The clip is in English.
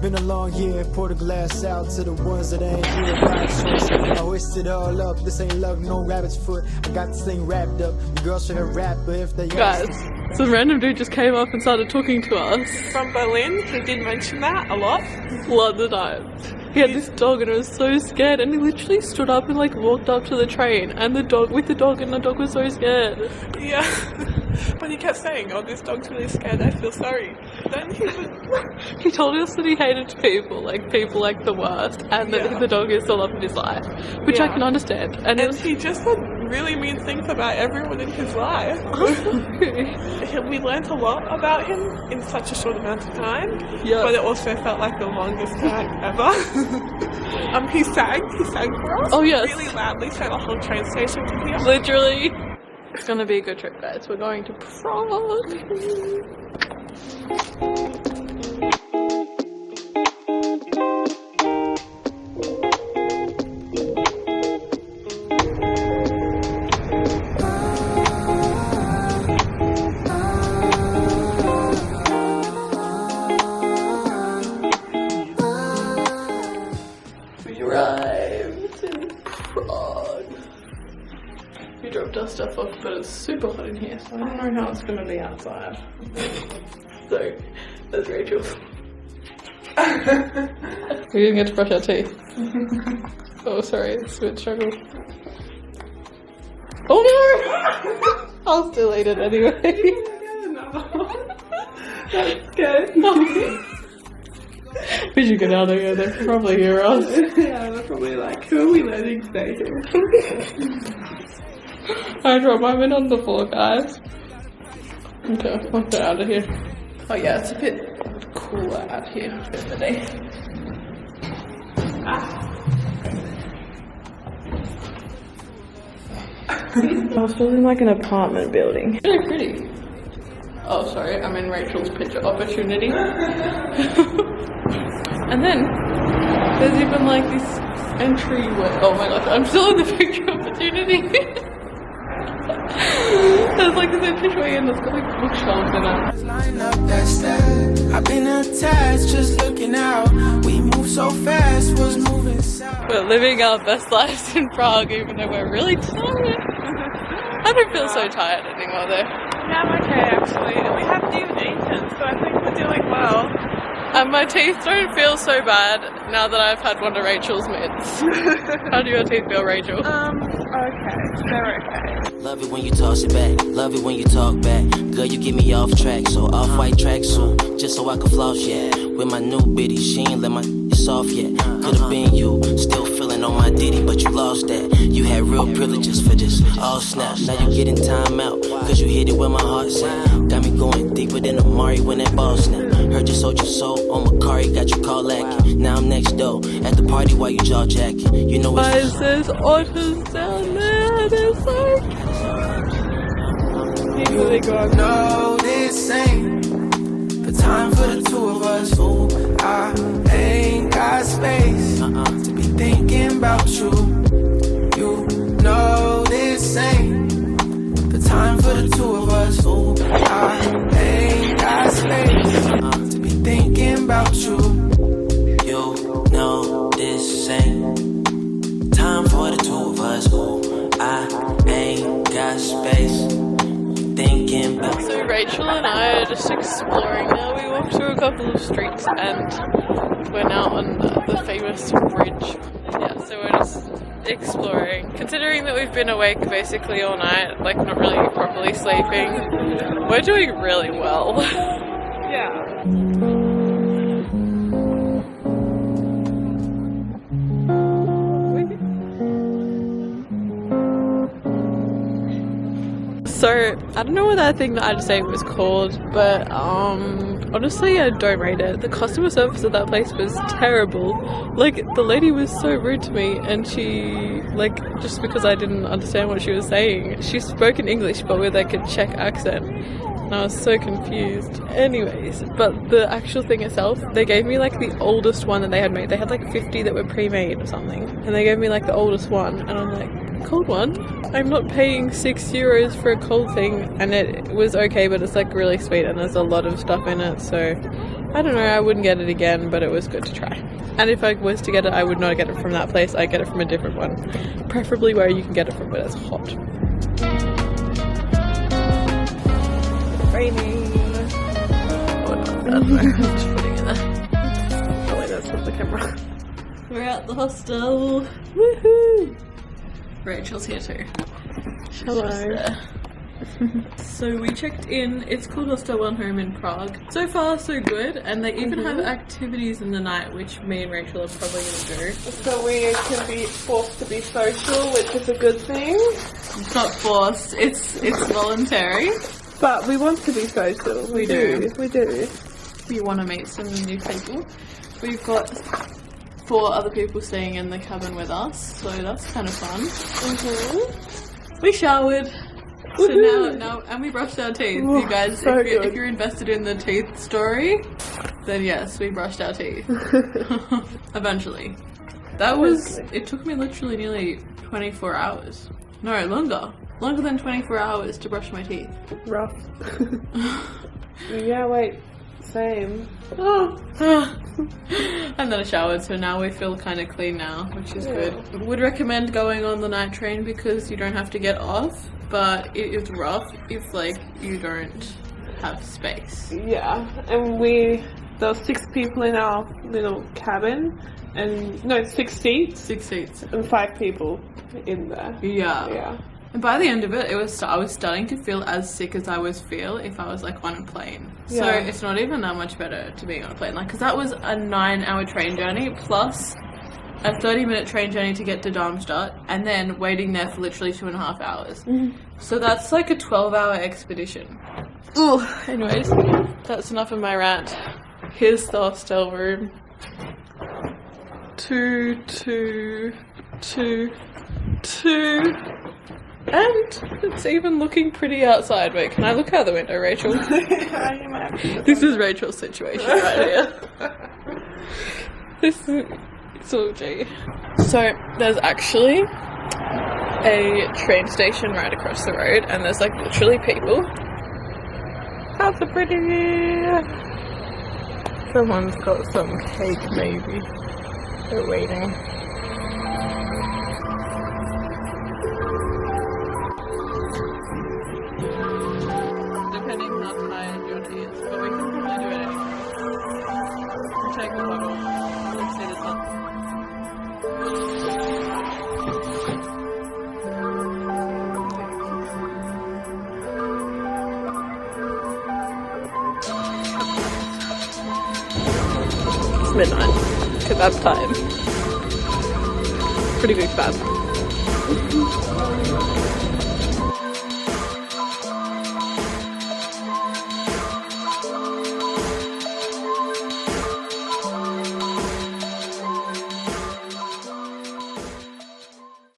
Been a long year, pour the glass out to the ones that ain't here by choice. I hoist it all up, this ain't luck, no rabbit's foot. I got this thing wrapped up, the girls should have rap, but if they guys, some random dude just came up and started talking to us. From Berlin, he did mention that a lot. Lots of times. He had this dog and it was so scared, and he literally stood up and like walked up to the train and the dog with the dog, and the dog was so scared. Yeah. But he kept saying, oh, this dog's really scared, I feel sorry. Then he told us that he hated people like the worst, and that the dog is the love of his life, which I can understand. And he just said really mean things about everyone in his life. We learned a lot about him in such a short amount of time, but it also felt like the longest time ever. He sang for us. Oh yes, really loudly, so the whole train station could hear. Literally. It's gonna be a good trip, guys. We're going to Prague. We arrived in Prague. We dropped our stuff off, but it's super hot in here, so I don't know how it's going to be outside. So, there's Rachel. We didn't get to brush our teeth. Oh, sorry, it's a bit struggle. Oh no! I'll still eat it anyway. That's good. We should get out of here, they can probably hear us. Yeah, they're probably like, who are we letting stay here? I dropped my bin on the floor, guys. Okay, let's get out of here. Oh yeah, it's a bit cooler out here in the day. I was feeling like an apartment building. Really pretty. Oh, sorry, I'm in Rachel's picture opportunity. And then there's even like this entryway. Oh my gosh, I'm still in the picture opportunity. There's like this entryway and it's got like bookshelves in it. Line up that step. I've been attached, just looking out. We move so fast, was moving south. We're living our best lives in Prague, even though we're really tired. I don't feel so tired anymore though. Yeah, I'm okay actually. We haven't even eaten, so I think we're doing well. And my teeth don't feel so bad now that I've had one of Rachel's mints. How do your teeth feel, Rachel? Okay. They're okay. Love it when you toss it back, love it when you talk back. Girl, you get me off track, so off-white tracksuit, just so I can floss, yeah. With my new bitty, she ain't let my off yet. Could've been you, still feeling on my ditty, but you lost that. You had real privileges for this, all snap. Now you getting time out, cause you hit it where my heart's at. Got me going deeper than Amari when that ball snap. Heard you sold your soul on Macari, got you call lacking. Now I'm next door, at the party while you jaw jacking. You know it's there's otters down there, they're so cute. You know this ain't the time for the two of us. Ooh, I ain't got space to be thinking about you. You know this ain't the time for the two of us. Ooh, I ain't got space to be thinking about you. You know this ain't time for the two of us. Ooh, I ain't got space thinking about. So Rachel and I are just exploring now. We walked through a couple of streets and we're now on the famous bridge. Yeah, so we're just exploring. Considering that we've been awake basically all night, like not really properly sleeping, we're doing really well. Yeah. So, I don't know what that thing that I just ate was called, but honestly I don't rate it. The customer service at that place was terrible. Like, the lady was so rude to me, and she, like, just because I didn't understand what she was saying, she spoke in English but with like a Czech accent, and I was so confused. Anyways, but the actual thing itself, they gave me like the oldest one that they had made. They had like 50 that were pre-made or something, and they gave me like the oldest one, and I'm like, cold one. I'm not paying €6 for a cold thing, and it was okay, but it's like really sweet and there's a lot of stuff in it, so I don't know, I wouldn't get it again, but it was good to try. And if I was to get it, I would not get it from that place, I'd get it from a different one. Preferably where you can get it from when it's hot. Raining. Oh no, I'm just putting it there. Oh wait, that's not the camera. We're at the hostel. Woohoo! Rachel's here too. Hello. So we checked in. It's called Hostel One Home in Prague. So far so good, and they even have activities in the night, which me and Rachel are probably going to do. So we can be forced to be social, which is a good thing. It's not forced, it's voluntary. But we want to be social. We do. We do. We want to meet some new people. We've got 4 other people staying in the cabin with us, so that's kind of fun. We showered. So now, and we brushed our teeth. You guys, so if you're invested in the teeth story, then yes, we brushed our teeth. Eventually. It took me literally nearly 24 hours. No, longer than 24 hours to brush my teeth. Rough. Yeah, wait. Same. And then I showered, so now we feel kind of clean now, which is good. Would recommend going on the night train because you don't have to get off, but it is rough if like you don't have space. Yeah, and there were 6 people in our little cabin, and no, 6 seats. 6 seats. And 5 people in there. Yeah. And by the end of it, I was starting to feel as sick as I would feel if I was like on a plane. So it's not even that much better to be on a plane. Like, because that was a 9-hour train journey plus a 30-minute train journey to get to Darmstadt, and then waiting there for literally 2.5 hours. So that's like a 12-hour expedition. Anyways, that's enough of my rant. Here's the hostel room. 2, 2, 2, 2. And it's even looking pretty outside. Wait, can I look out the window, Rachel? This is Rachel's situation right here. This is so G. So there's actually a train station right across the road, and there's like literally people. How so pretty! Someone's got some cake, maybe. They're waiting. Depending how tired your tea is, but we can probably do it anyway. We'll take the bottle. We'll see the sun. It's midnight. Kebab time. Pretty big kebab.